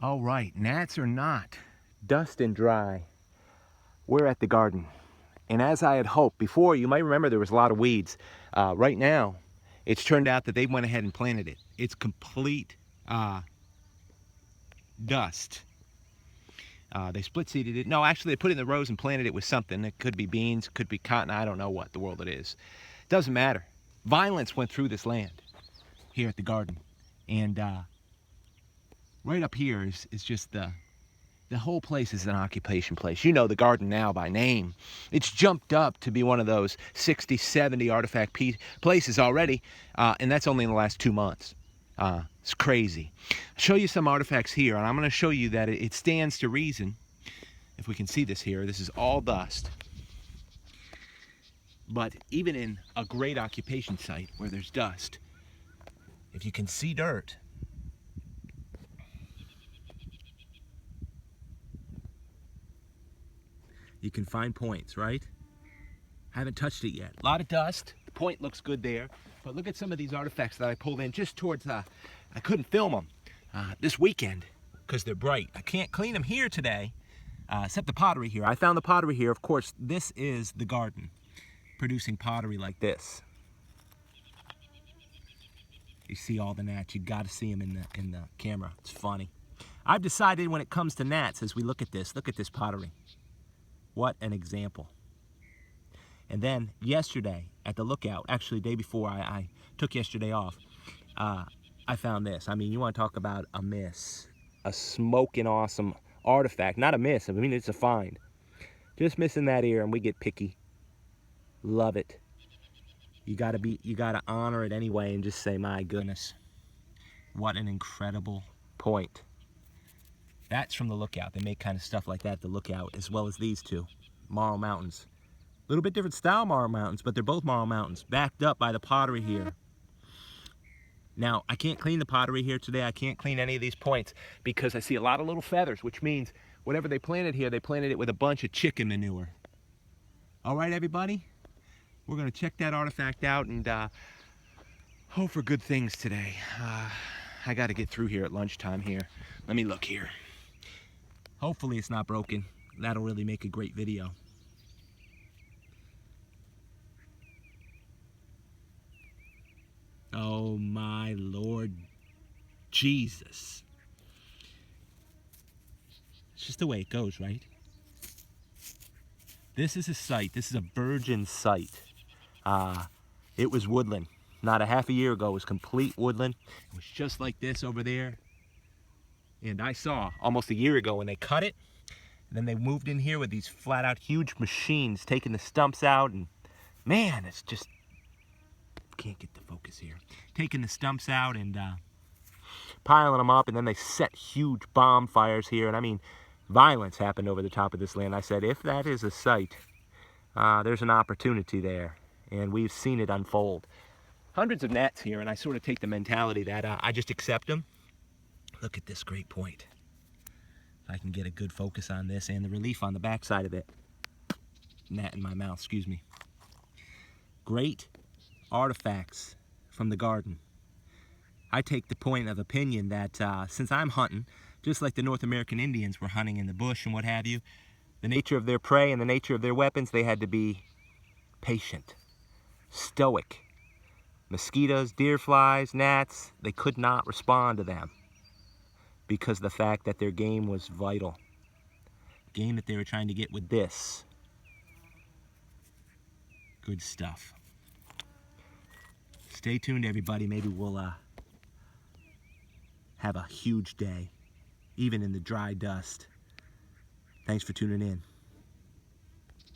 All right, gnats or not, dust and dry, we're at the garden. And as I had hoped before, you might remember there was a lot of weeds. Right now, it's turned out that they went ahead and planted it. It's complete dust. They split seeded it. No, actually they put it in the rows and planted it with something. It could be beans, could be cotton, I don't know what the world it is. Doesn't matter. Violence went through this land here at the garden. And right up here is just the whole place is an occupation place. You know the garden now by name. It's jumped up to be one of those 60, 70 artifact places already, and that's only in the last 2 months. It's crazy. I'll show you some artifacts here, and I'm going to show you that it stands to reason. If we can see this here, this is all dust. But even in a great occupation site where there's dust, if you can see dirt, you can find points, right? Haven't touched it yet. A lot of dust. The point looks good there. But look at some of these artifacts that I pulled in just towards, I couldn't film them this weekend because they're bright. I can't clean them here today, except the pottery here. I found the pottery here. Of course, this is the garden, producing pottery like this. You see all the gnats. You got to see them in the camera. It's funny. I've decided when it comes to gnats, as we look at this pottery. What an example. And then yesterday at the lookout, actually the day before I took yesterday off, I found this. I mean, you want to talk about a miss. A smoking awesome artifact. Not a miss, I mean, it's a find. Just missing that ear and we get picky. Love it. You gotta honor it anyway and just say, my goodness, what an incredible point. That's from the lookout. They make kind of stuff like that at the lookout, as well as these two, Marl Mountains. A little bit different style Marl Mountains, but they're both Marl Mountains, backed up by the pottery here. Now, I can't clean the pottery here today. I can't clean any of these points because I see a lot of little feathers, which means whatever they planted here, they planted it with a bunch of chicken manure. All right, everybody? We're gonna check that artifact out and hope for good things today. I gotta get through here at lunchtime here. Let me look here. Hopefully it's not broken. That'll really make a great video. Oh my Lord Jesus. It's just the way it goes, right? This is a site. This is a virgin site. It was woodland. Not a half a year ago, it was complete woodland. It was just like this over there. And I saw almost a year ago when they cut it, and then they moved in here with these flat out huge machines taking the stumps out, and man, it's just, can't get the focus here. Taking the stumps out and piling them up, and then they set huge bonfires here, and I mean, violence happened over the top of this land. I said, if that is a site, there's an opportunity there, and we've seen it unfold. Hundreds of gnats here, and I sort of take the mentality that I just accept them. Look at this great point. If I can get a good focus on this and the relief on the back side of it. Gnat in my mouth, excuse me. Great artifacts from the garden. I take the point of opinion that since I'm hunting, just like the North American Indians were hunting in the bush and what have you, the nature of their prey and the nature of their weapons, they had to be patient, stoic. Mosquitoes, deer flies, gnats, they could not respond to them because of the fact that their game was vital. Game that they were trying to get with this. Good stuff. Stay tuned, everybody. Maybe we'll have a huge day, even in the dry dust. Thanks for tuning in.